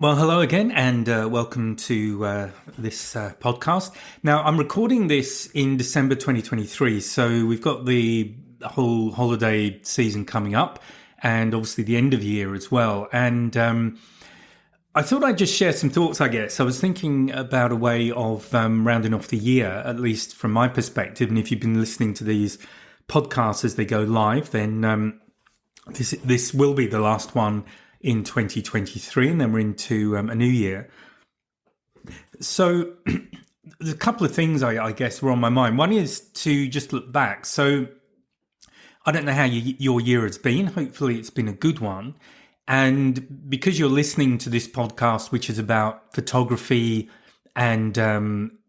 Well, hello again, and welcome to this podcast. Now, I'm recording this in December 2023, so we've got the whole holiday season coming up, and obviously the end of year as well. And I thought I'd just share some thoughts, I guess. I was thinking about a way of rounding off the year, at least from my perspective. And if you've been listening to these podcasts as they go live, then this will be the last one in 2023, and then we're into a new year. So there's a couple of things I guess were on my mind. One is to just look back. So I don't know how your year has been. Hopefully it's been a good one. And because you're listening to this podcast, which is about photography and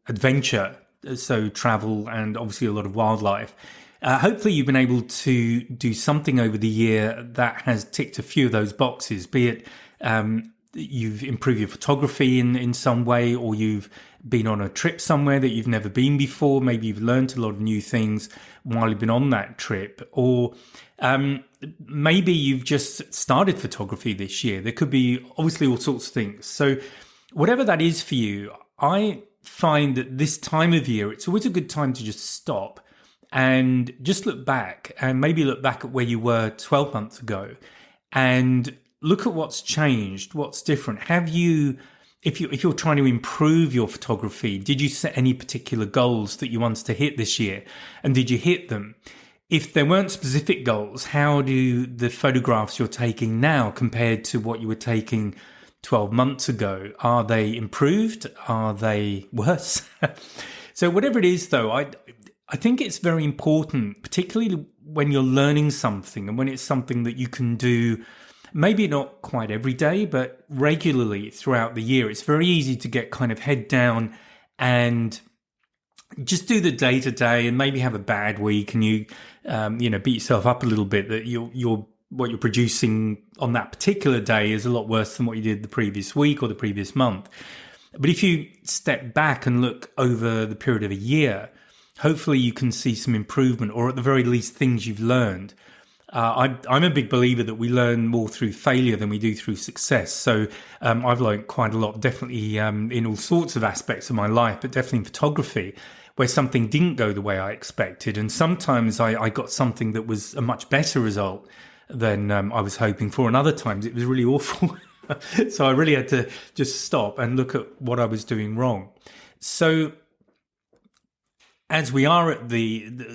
adventure, so travel and obviously a lot of wildlife, hopefully you've been able to do something over the year that has ticked a few of those boxes, be it you've improved your photography in some way, or you've been on a trip somewhere that you've never been before. Maybe you've learned a lot of new things while you've been on that trip, or maybe you've just started photography this year. There could be obviously all sorts of things. So whatever that is for you, I find that this time of year, it's always a good time to just stop and just look back, and maybe look back at where you were 12 months ago and look at what's changed, what's different. Have you, if you're trying to improve your photography, did you set any particular goals that you wanted to hit this year? And did you hit them? If there weren't specific goals, how do the photographs you're taking now compared to what you were taking 12 months ago? Are they improved? Are they worse? So whatever it is, though, I think it's very important, particularly when you're learning something and when it's something that you can do, maybe not quite every day, but regularly throughout the year. It's very easy to get kind of head down and just do the day to day, and maybe have a bad week, and you beat yourself up a little bit that what you're producing on that particular day is a lot worse than what you did the previous week or the previous month. But if you step back and look over the period of a year, hopefully you can see some improvement, or at the very least things you've learned. I'm a big believer that we learn more through failure than we do through success. So I've learned quite a lot, definitely in all sorts of aspects of my life, but definitely in photography, where something didn't go the way I expected. And sometimes I got something that was a much better result than I was hoping for. And other times it was really awful. So I really had to just stop and look at what I was doing wrong. So as we are at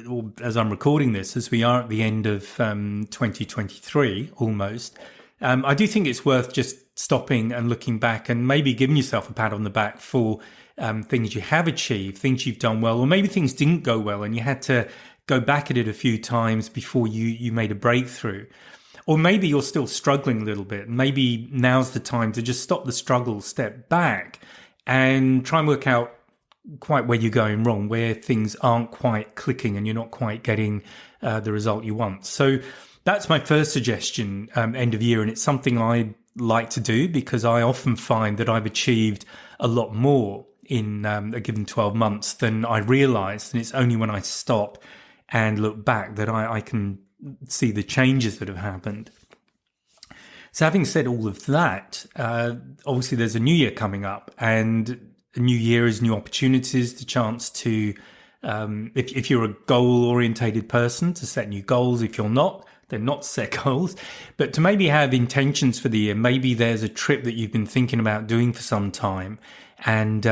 or as I'm recording this, as we are at the end of 2023 almost, I do think it's worth just stopping and looking back and maybe giving yourself a pat on the back for things you have achieved, things you've done well, or maybe things didn't go well and you had to go back at it a few times before you made a breakthrough. Or maybe you're still struggling a little bit. Maybe now's the time to just stop the struggle, step back, and try and work out quite where you're going wrong, where things aren't quite clicking and you're not quite getting the result you want. So that's my first suggestion, end of year. And it's something I like to do because I often find that I've achieved a lot more in a given 12 months than I realized. And it's only when I stop and look back that I can see the changes that have happened. So having said all of that, obviously there's a new year coming up, and a new year is new opportunities, the chance to, if you're a goal-orientated person, to set new goals. If you're not, then not set goals, but to maybe have intentions for the year. Maybe there's a trip that you've been thinking about doing for some time, and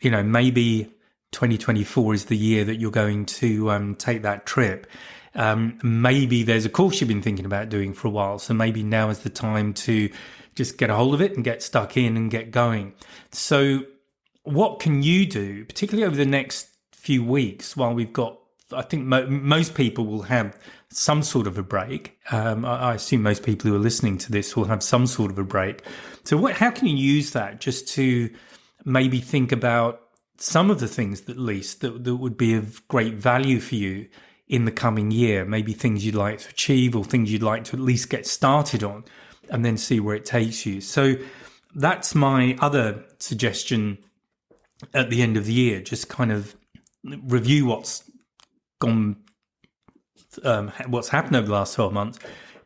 maybe 2024 is the year that you're going to take that trip. Maybe there's a course you've been thinking about doing for a while, so maybe now is the time to just get a hold of it and get stuck in and get going. So what can you do, particularly over the next few weeks while we've got, I think most people will have some sort of a break. I assume most people who are listening to this will have some sort of a break. So how can you use that just to maybe think about some of the things at least that would be of great value for you in the coming year? Maybe things you'd like to achieve or things you'd like to at least get started on, and then see where it takes you. So that's my other suggestion at the end of the year. Just kind of review what's gone, what's happened over the last 12 months,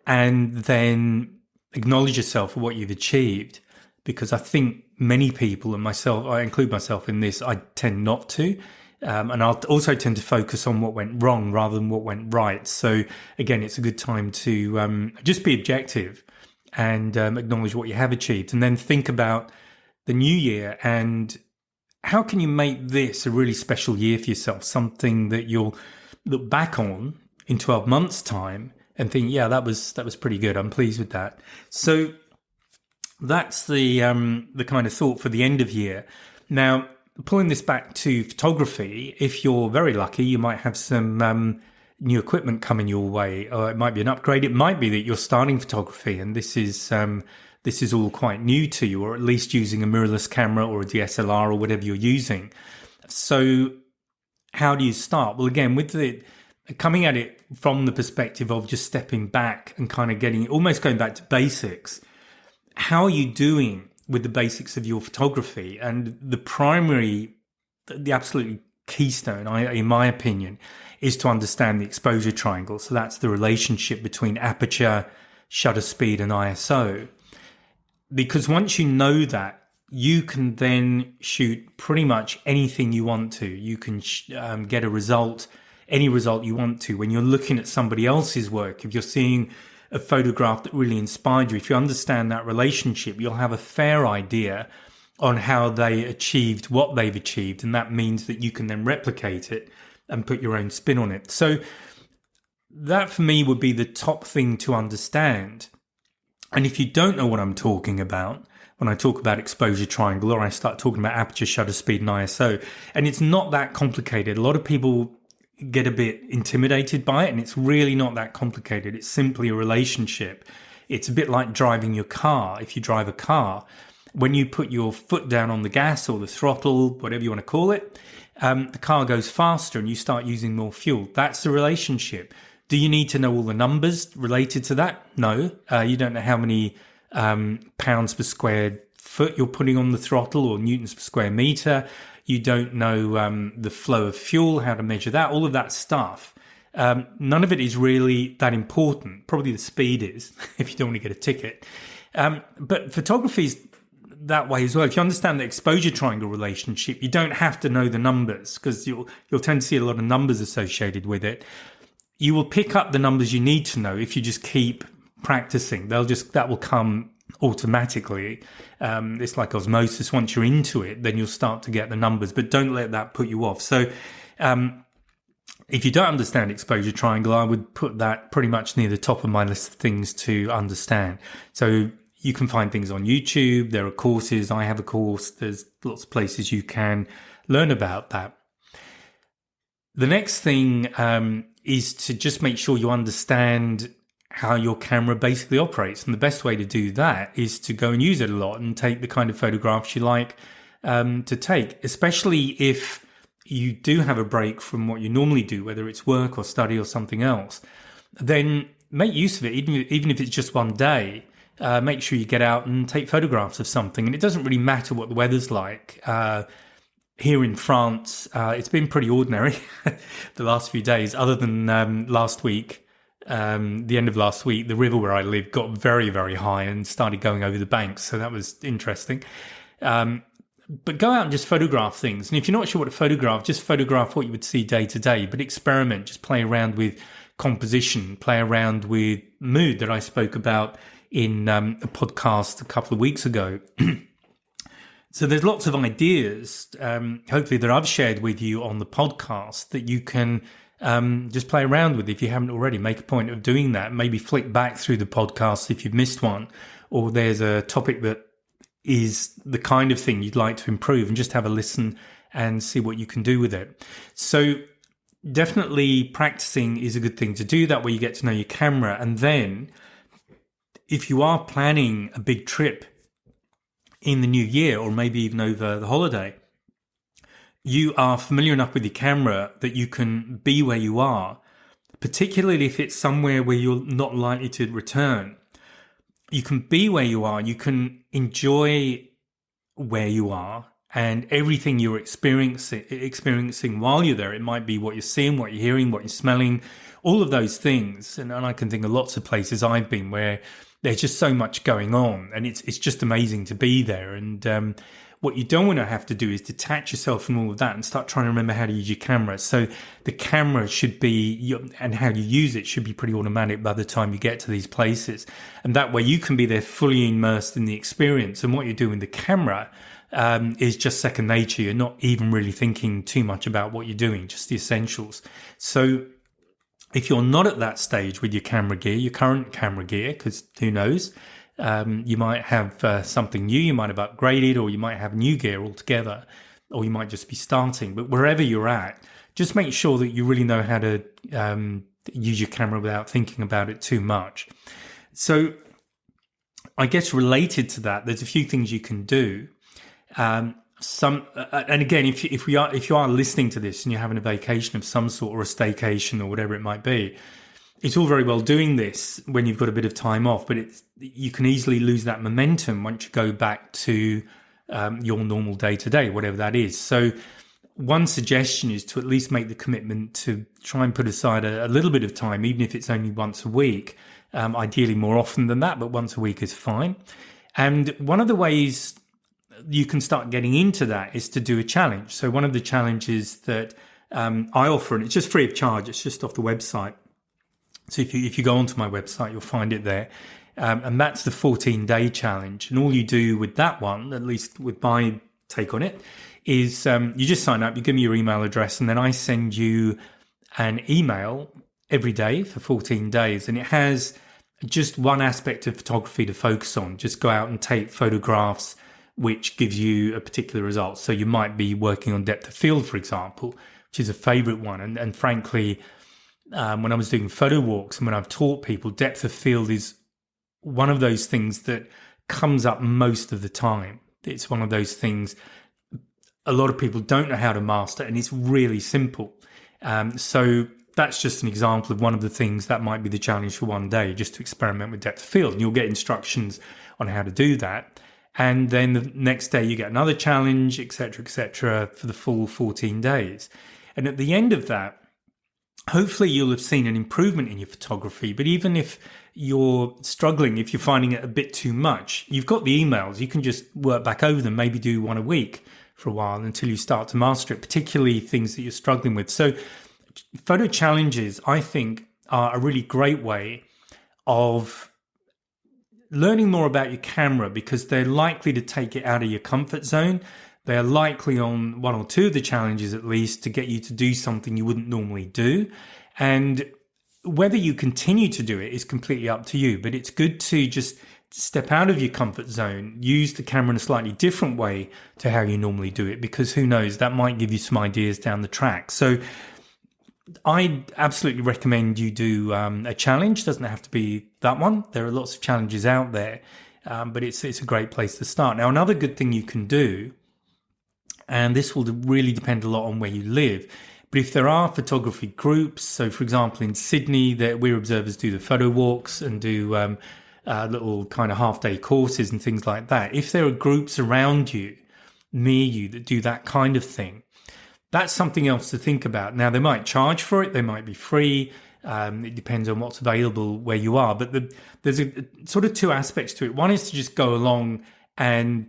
and then acknowledge yourself for what you've achieved, because I think many people, and myself, I include myself in this, I tend not to. And I'll also tend to focus on what went wrong rather than what went right. So again, it's a good time to just be objective and acknowledge what you have achieved, and then think about the new year and how can you make this a really special year for yourself, something that you'll look back on in 12 months' time and think, yeah, that was pretty good. I'm pleased with that. So that's the kind of thought for the end of year. Now, pulling this back to photography, if you're very lucky, you might have some new equipment coming your way, or it might be an upgrade. It might be that you're starting photography and this is all quite new to you, or at least using a mirrorless camera or a DSLR or whatever you're using. So how do you start? Well, again, with the coming at it from the perspective of just stepping back and kind of almost going back to basics. How are you doing with the basics of your photography? And the absolute keystone, in my opinion, is to understand the exposure triangle. So that's the relationship between aperture, shutter speed, and ISO. Because once you know that, you can then shoot pretty much anything you want to. You can get any result you want to. When you're looking at somebody else's work, if you're seeing a photograph that really inspired you, if you understand that relationship, you'll have a fair idea on how they achieved what they've achieved. And that means that you can then replicate it and put your own spin on it. So that for me would be the top thing to understand. And if you don't know what I'm talking about, when I talk about exposure triangle, or I start talking about aperture, shutter speed, and ISO, and it's not that complicated. A lot of people get a bit intimidated by it, and it's really not that complicated. It's simply a relationship. It's a bit like driving your car. If you drive a car, when you put your foot down on the gas or the throttle, whatever you want to call it, the car goes faster and you start using more fuel. That's the relationship. Do you need to know all the numbers related to that? No. You don't know how many pounds per square foot you're putting on the throttle or newtons per square meter. You don't know the flow of fuel, how to measure that, all of that stuff. None of it is really that important. Probably the speed is, if you don't want to get a ticket. But photography is that way as well. If you understand the exposure triangle relationship, you don't have to know the numbers, because you'll tend to see a lot of numbers associated with it. You will pick up the numbers you need to know if you just keep practicing. That will come automatically. It's like osmosis. Once you're into it, then you'll start to get the numbers, but don't let that put you off. So if you don't understand exposure triangle, I would put that pretty much near the top of my list of things to understand. So you can find things on YouTube. There are courses. I have a course. There's lots of places you can learn about that. The next thing is to just make sure you understand how your camera basically operates. And the best way to do that is to go and use it a lot and take the kind of photographs you like to take, especially if you do have a break from what you normally do, whether it's work or study or something else. Then make use of it, even if it's just one day. Make sure you get out and take photographs of something. And it doesn't really matter what the weather's like. Here in France, it's been pretty ordinary the last few days, other than last week. The end of last week, the river where I live got very, very high and started going over the banks. So that was interesting. But go out and just photograph things. And if you're not sure what to photograph, just photograph what you would see day to day. But experiment, just play around with composition, play around with mood that I spoke about in a podcast a couple of weeks ago. So there's lots of ideas, hopefully, that I've shared with you on the podcast that you can just play around with if you haven't already. Make a point of doing that. Maybe flick back through the podcast if you've missed one, or there's a topic that is the kind of thing you'd like to improve, and just have a listen and see what you can do with it. So definitely practicing is a good thing to do. That way you get to know your camera. And then if you are planning a big trip in the new year, or maybe even over the holiday, you are familiar enough with your camera that you can be where you are, particularly if it's somewhere where you're not likely to return. You can be where you are, you can enjoy where you are, and everything you're experiencing while you're there. It might be what you're seeing, what you're hearing, what you're smelling, all of those things. And I can think of lots of places I've been where there's just so much going on, and it's just amazing to be there. And what you don't want to have to do is detach yourself from all of that and start trying to remember how to use your camera. So the camera should be, and how you use it should be pretty automatic by the time you get to these places. And that way you can be there fully immersed in the experience. And what you do with the camera is just second nature. You're not even really thinking too much about what you're doing, just the essentials. So if you're not at that stage with your camera gear, your current camera gear, because who knows, you might have something new, you might have upgraded, or you might have new gear altogether, or you might just be starting. But wherever you're at, just make sure that you really know how to use your camera without thinking about it too much. So I guess related to that, there's a few things you can do. And again, if you are listening to this and you're having a vacation of some sort, or a staycation, or whatever it might be, it's all very well doing this when you've got a bit of time off, but you can easily lose that momentum once you go back to your normal day-to-day, whatever that is. So one suggestion is to at least make the commitment to try and put aside a little bit of time, even if it's only once a week, ideally more often than that, but once a week is fine. And one of the ways you can start getting into that is to do a challenge. So one of the challenges that I offer, and it's just free of charge, it's just off the website. So if you go onto my website, you'll find it there. And that's the 14-day challenge. And all you do with that one, at least with my take on it, is you just sign up, you give me your email address, and then I send you an email every day for 14 days. And it has just one aspect of photography to focus on. Just go out and take photographs, which gives you a particular result. So you might be working on depth of field, for example, which is a favorite one. And frankly, when I was doing photo walks and when I've taught people, depth of field is one of those things that comes up most of the time. It's one of those things a lot of people don't know how to master, and it's really simple. So that's just an example of one of the things that might be the challenge for one day, just to experiment with depth of field. And you'll get instructions on how to do that. And then the next day you get another challenge, et cetera, for the full 14 days. And at the end of that, hopefully you'll have seen an improvement in your photography. But even if you're struggling, if you're finding it a bit too much, you've got the emails. You can just work back over them, maybe do one a week for a while until you start to master it, particularly things that you're struggling with. So photo challenges, I think, are a really great way of learning more about your camera, because they're likely to take it out of your comfort zone. They are likely, on one or two of the challenges at least, to get you to do something you wouldn't normally do. And whether you continue to do it is completely up to you, but it's good to just step out of your comfort zone, use the camera in a slightly different way to how you normally do it, because who knows, that might give you some ideas down the track. So I absolutely recommend you do a challenge. Doesn't have to be that one. There are lots of challenges out there, but it's a great place to start. Now, another good thing you can do, and this will really depend a lot on where you live, but if there are photography groups, so for example in Sydney, that We're Observers do the photo walks and do little kind of half-day courses and things like that. If there are groups around you, near you, that do that kind of thing, that's something else to think about. Now, they might charge for it, they might be free. It depends on what's available where you are. But there's a sort of two aspects to it. One is to just go along and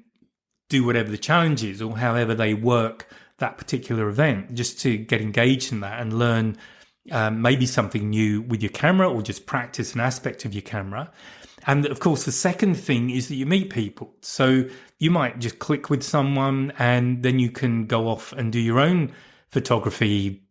do whatever the challenge is, or however they work that particular event, just to get engaged in that and learn maybe something new with your camera, or just practice an aspect of your camera. And of course, the second thing is that you meet people. So you might just click with someone, and then you can go off and do your own photography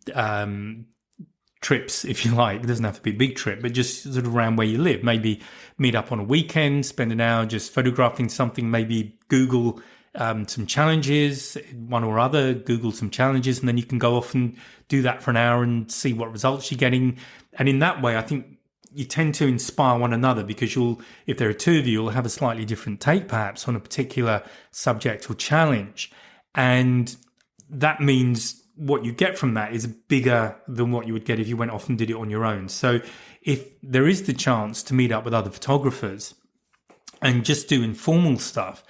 trips, if you like. It doesn't have to be a big trip, but just sort of around where you live. Maybe meet up on a weekend, spend an hour just photographing something, maybe Google some challenges, one or other, Google some challenges, and then you can go off and do that for an hour and see what results you're getting. And in that way, I think you tend to inspire one another, because if there are two of you, you'll have a slightly different take perhaps on a particular subject or challenge. And that means what you get from that is bigger than what you would get if you went off and did it on your own. So if there is the chance to meet up with other photographers and just do informal stuff,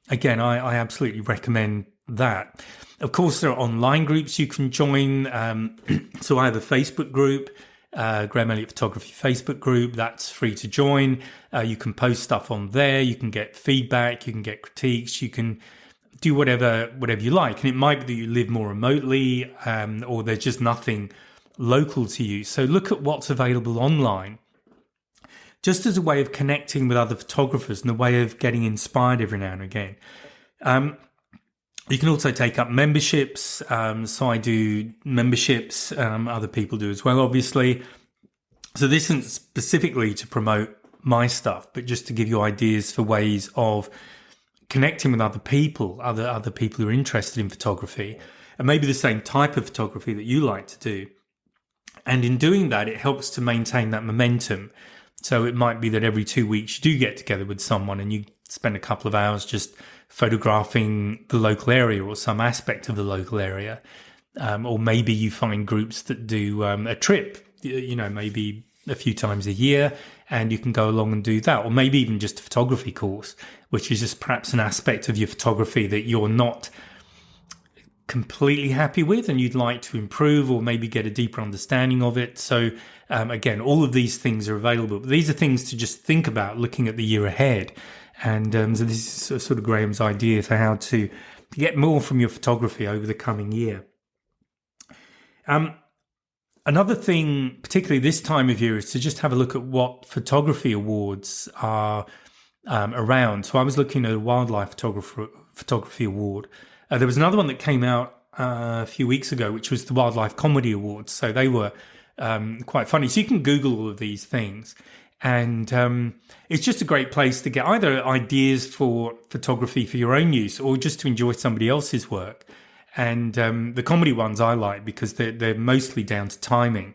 again, I absolutely recommend that. Of course, there are online groups you can join. So I have a Facebook group, Graham Elliott Photography Facebook group. That's free to join. You can post stuff on there. You can get feedback. You can get critiques. You can do whatever you like. And it might be that you live more remotely, or there's just nothing local to you. So look at what's available online, just as a way of connecting with other photographers and a way of getting inspired every now and again. You can also take up memberships. So I do memberships. Other people do as well, obviously. So this isn't specifically to promote my stuff, but just to give you ideas for ways of connecting with other people who are interested in photography, and maybe the same type of photography that you like to do. And in doing that, it helps to maintain that momentum. So it might be that every 2 weeks you do get together with someone and you spend a couple of hours just photographing the local area or some aspect of the local area. Or maybe you find groups that do a trip, maybe a few times a year, and you can go along and do that. Or maybe even just a photography course, which is just perhaps an aspect of your photography that you're not completely happy with and you'd like to improve or maybe get a deeper understanding of it. So again, all of these things are available. But these are things to just think about looking at the year ahead. And so this is sort of Graham's idea for how to get more from your photography over the coming year. Another thing, particularly this time of year, is to just have a look at what photography awards are around. So I was looking at a Wildlife Photography Award. There was another one that came out a few weeks ago, which was the Wildlife Comedy Awards. So they were quite funny. So you can Google all of these things. And it's just a great place to get either ideas for photography for your own use or just to enjoy somebody else's work. And the comedy ones I like because they're mostly down to timing.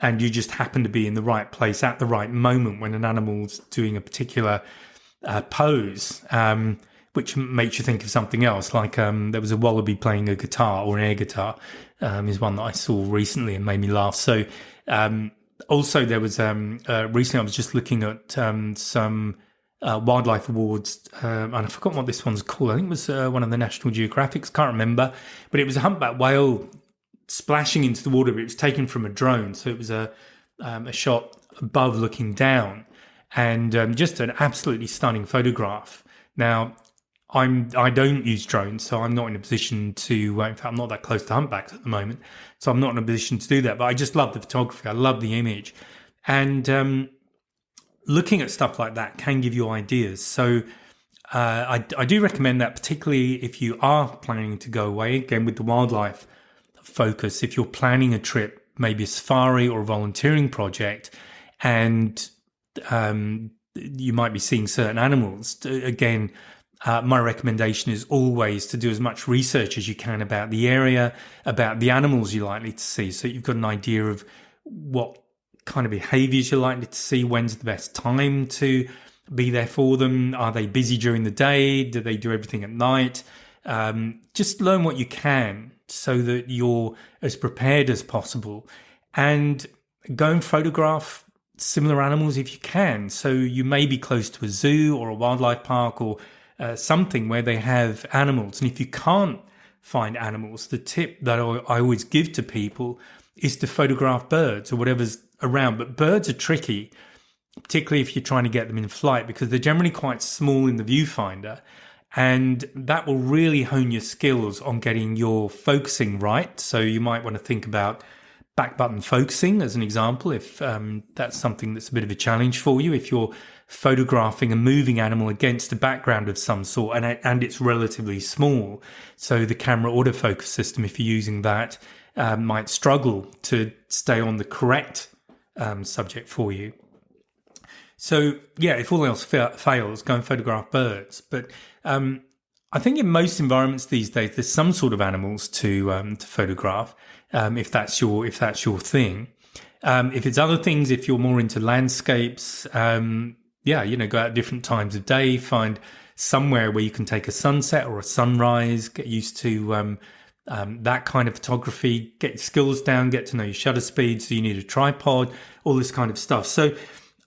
And you just happen to be in the right place at the right moment when an animal's doing a particular pose, which makes you think of something else. Like there was a wallaby playing a guitar, or an air guitar, is one that I saw recently and made me laugh. So also there was recently I was just looking at some wildlife awards, and I forgot what this one's called. I think it was one of the National Geographics, can't remember, but it was a humpback whale splashing into the water, but it was taken from a drone. So it was a shot above looking down, and just an absolutely stunning photograph. Now, I don't use drones, so I'm not in a position to, in fact, I'm not that close to humpbacks at the moment, so I'm not in a position to do that, but I just love the photography. I love the image. And looking at stuff like that can give you ideas. So I do recommend that, particularly if you are planning to go away, again, with the wildlife focus. If you're planning a trip, maybe a safari or a volunteering project, and you might be seeing certain animals, again, my recommendation is always to do as much research as you can about the area, about the animals you're likely to see, so you've got an idea of what kind of behaviors you're likely to see, when's the best time to be there for them, are they busy during the day, do they do everything at night. Just learn what you can so that you're as prepared as possible, and go and photograph similar animals if you can. So you may be close to a zoo or a wildlife park or something where they have animals. And if you can't find animals, the tip that I always give to people is to photograph birds or whatever's around. But birds are tricky, particularly if you're trying to get them in flight, because they're generally quite small in the viewfinder. And that will really hone your skills on getting your focusing right. So you might want to think about back button focusing as an example, if that's something that's a bit of a challenge for you. If you're photographing a moving animal against a background of some sort, and it's relatively small, so the camera autofocus system, if you're using that, might struggle to stay on the correct subject for you. So yeah, if all else fails, go and photograph birds. But I think in most environments these days, there's some sort of animals to photograph, if that's your thing. If it's other things, if you're more into landscapes, go out at different times of day, find somewhere where you can take a sunset or a sunrise, get used to that kind of photography, get your skills down, get to know your shutter speed, so you need a tripod, all this kind of stuff. So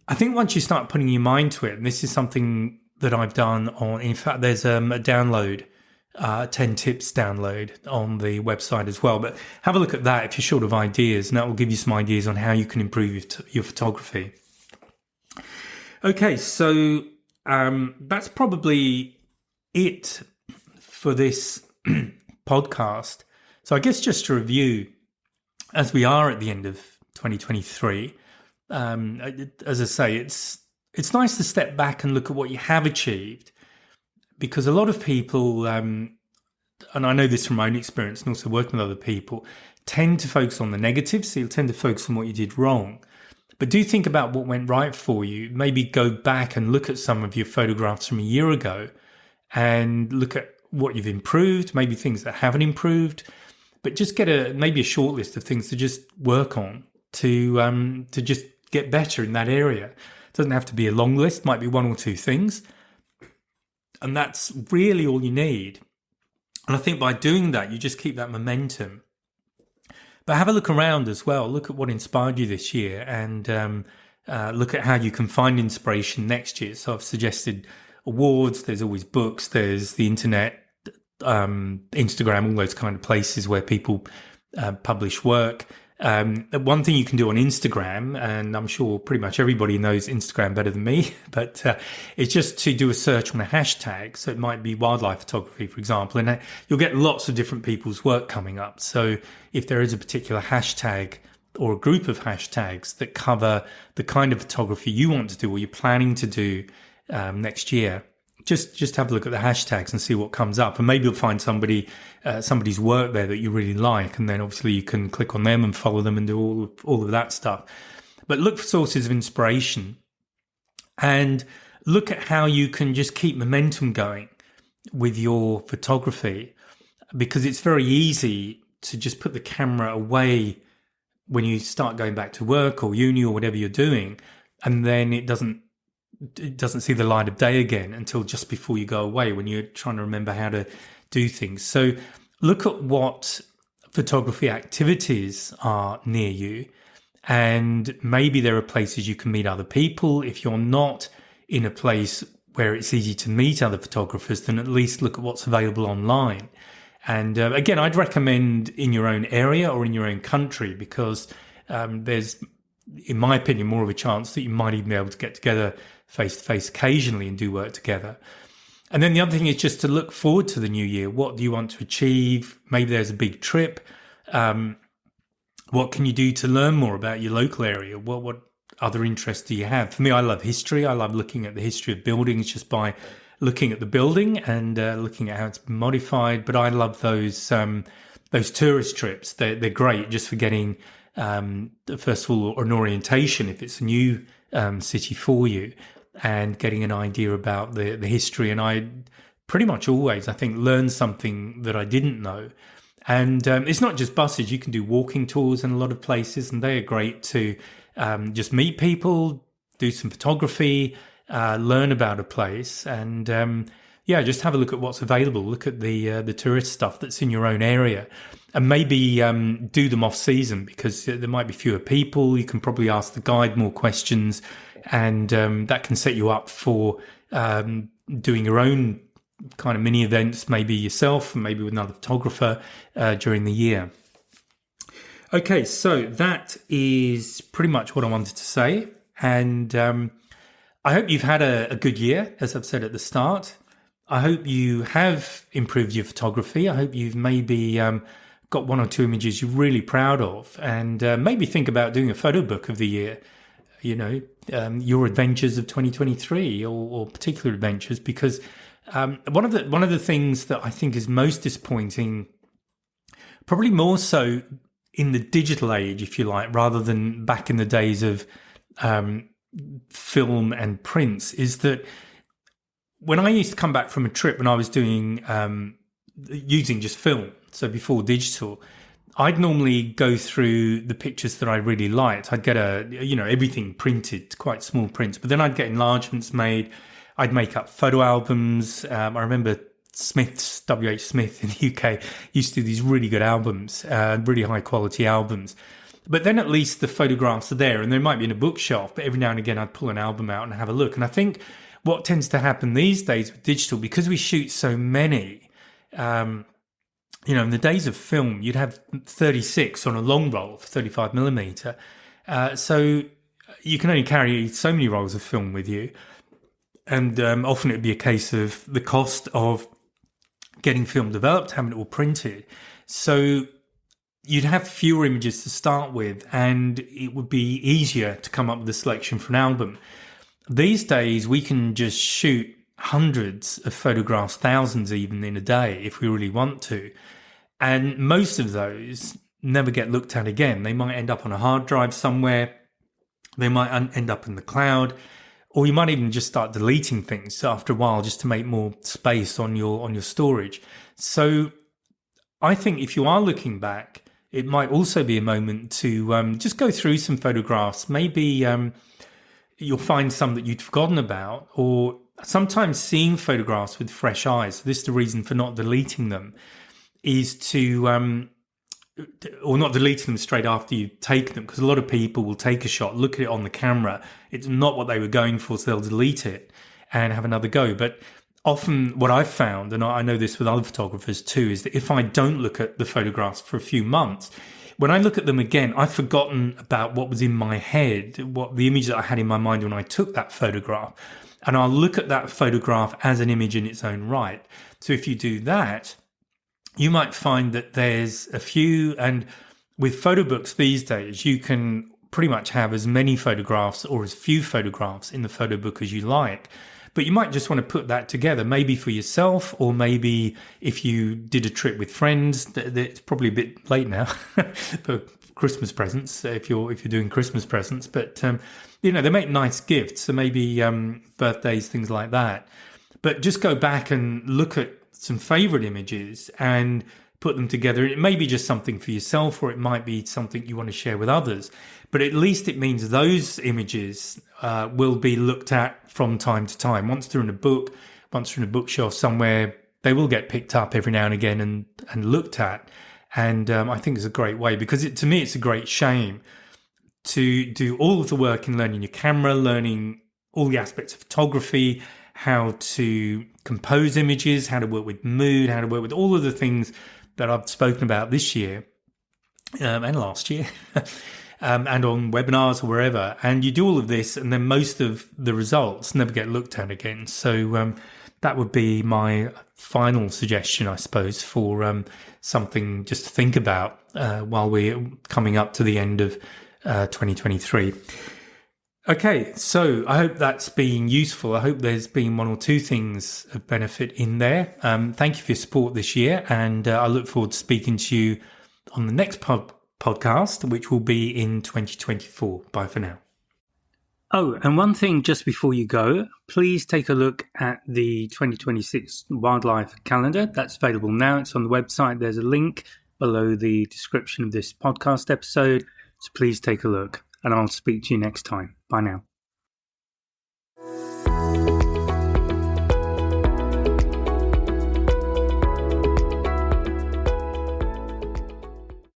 I think once you start putting your mind to it, and this is something that I've done in fact, there's a download 10 tips download on the website as well. But have a look at that if you're short of ideas, and that will give you some ideas on how you can improve your photography. Okay, so that's probably it for this podcast. So I guess just to review, as we are at the end of 2023, as I say, it's nice to step back and look at what you have achieved, because a lot of people, and I know this from my own experience and also working with other people, tend to focus on the negatives. So you'll tend to focus on what you did wrong. But do think about what went right for you. Maybe go back and look at some of your photographs from a year ago and look at what you've improved, maybe things that haven't improved. But just get maybe a short list of things to just work on to just get better in that area. It doesn't have to be a long list, might be one or two things. And that's really all you need. And I think by doing that, you just keep that momentum. But have a look around as well. Look at what inspired you this year, and look at how you can find inspiration next year. So I've suggested awards. There's always books. There's the internet, Instagram, all those kind of places where people publish work. One thing you can do on Instagram, and I'm sure pretty much everybody knows Instagram better than me, but it's just to do a search on a hashtag. So it might be wildlife photography, for example, and you'll get lots of different people's work coming up. So if there is a particular hashtag or a group of hashtags that cover the kind of photography you want to do or you're planning to do next year, just have a look at the hashtags and see what comes up, and maybe you'll find somebody's work there that you really like, and then obviously you can click on them and follow them and do all of that stuff. But look for sources of inspiration and look at how you can just keep momentum going with your photography, because it's very easy to just put the camera away when you start going back to work or uni or whatever you're doing, and then it doesn't see the light of day again until just before you go away, when you're trying to remember how to do things. So look at what photography activities are near you, and maybe there are places you can meet other people. If you're not in a place where it's easy to meet other photographers, then at least look at what's available online. And again, I'd recommend in your own area or in your own country, because there's, in my opinion, more of a chance that you might even be able to get together face-to-face occasionally and do work together. And then the other thing is just to look forward to the new year. What do you want to achieve? Maybe there's a big trip. What can you do to learn more about your local area? What other interests do you have? For me, I love history. I love looking at the history of buildings just by looking at the building and looking at how it's been modified. But I love those tourist trips. They're great just for getting, first of all, an orientation if it's a new city for you, and getting an idea about the history. And I pretty much always, I think, learn something that I didn't know. And it's not just buses. You can do walking tours in a lot of places, and they are great to just meet people, do some photography, learn about a place, and just have a look at what's available. Look at the tourist stuff that's in your own area, and maybe do them off season, because there might be fewer people. You can probably ask the guide more questions, and that can set you up for doing your own kind of mini events, maybe yourself, and maybe with another photographer during the year. Okay, so that is pretty much what I wanted to say, and I hope you've had a good year, as I've said at the start. I hope you have improved your photography. I hope you've maybe got one or two images you're really proud of, and maybe think about doing a photo book of the year. You know, your adventures of 2023, or particular adventures, because one of the things that I think is most disappointing, probably more so in the digital age, if you like, rather than back in the days of film and prints, is that when I used to come back from a trip, when I was doing using just film, so before digital, I'd normally go through the pictures that I really liked. I'd get everything printed, quite small prints, but then I'd get enlargements made. I'd make up photo albums. I remember Smith's, W.H. Smith in the UK, used to do these really good albums, really high quality albums. But then at least the photographs are there, and they might be in a bookshelf, but every now and again I'd pull an album out and have a look. And I think what tends to happen these days with digital, because we shoot so many, In the days of film, you'd have 36 on a long roll, 35 millimeter. So you can only carry so many rolls of film with you. And often it'd be a case of the cost of getting film developed, having it all printed. So you'd have fewer images to start with, and it would be easier to come up with a selection for an album. These days, we can just shoot hundreds of photographs, thousands even in a day, if we really want to. And most of those never get looked at again. They might end up on a hard drive somewhere. They might end up in the cloud. Or you might even just start deleting things after a while just to make more space on your storage. So I think if you are looking back, it might also be a moment to just go through some photographs. Maybe you'll find some that you'd forgotten about, or sometimes seeing photographs with fresh eyes. So this is the reason for not deleting them, is to, or not deleting them straight after you take them, because a lot of people will take a shot, look at it on the camera. It's not what they were going for, so they'll delete it and have another go. But often what I've found, and I know this with other photographers too, is that if I don't look at the photographs for a few months, when I look at them again, I've forgotten about what was in my head, what the image that I had in my mind when I took that photograph. And I'll look at that photograph as an image in its own right. So if you do that, you might find that there's a few, and with photo books these days, you can pretty much have as many photographs or as few photographs in the photo book as you like. But you might just want to put that together, maybe for yourself, or maybe if you did a trip with friends. It's probably a bit late now for Christmas presents, if you're doing Christmas presents. But they make nice gifts, so maybe birthdays, things like that. But just go back and look at some favorite images and put them together. It may be just something for yourself, or it might be something you want to share with others. But at least it means those images will be looked at from time to time. Once they're in a book, once they're in a bookshelf somewhere, they will get picked up every now and again and looked at. And I think it's a great way, because to me, it's a great shame to do all of the work in learning your camera, learning all the aspects of photography, how to compose images, how to work with mood, how to work with all of the things that I've spoken about this year and last year. And on webinars or wherever, and you do all of this, and then most of the results never get looked at again. So that would be my final suggestion, I suppose, for something just to think about while we're coming up to the end of 2023. Okay, so I hope that's been useful. I hope there's been one or two things of benefit in there. Thank you for your support this year, and I look forward to speaking to you on the next podcast, which will be in 2024. Bye for now. Oh, and one thing just before you go, please take a look at the 2026 wildlife calendar. That's available now. It's on the website. There's a link below the description of this podcast episode. So please take a look, and I'll speak to you next time. Bye now.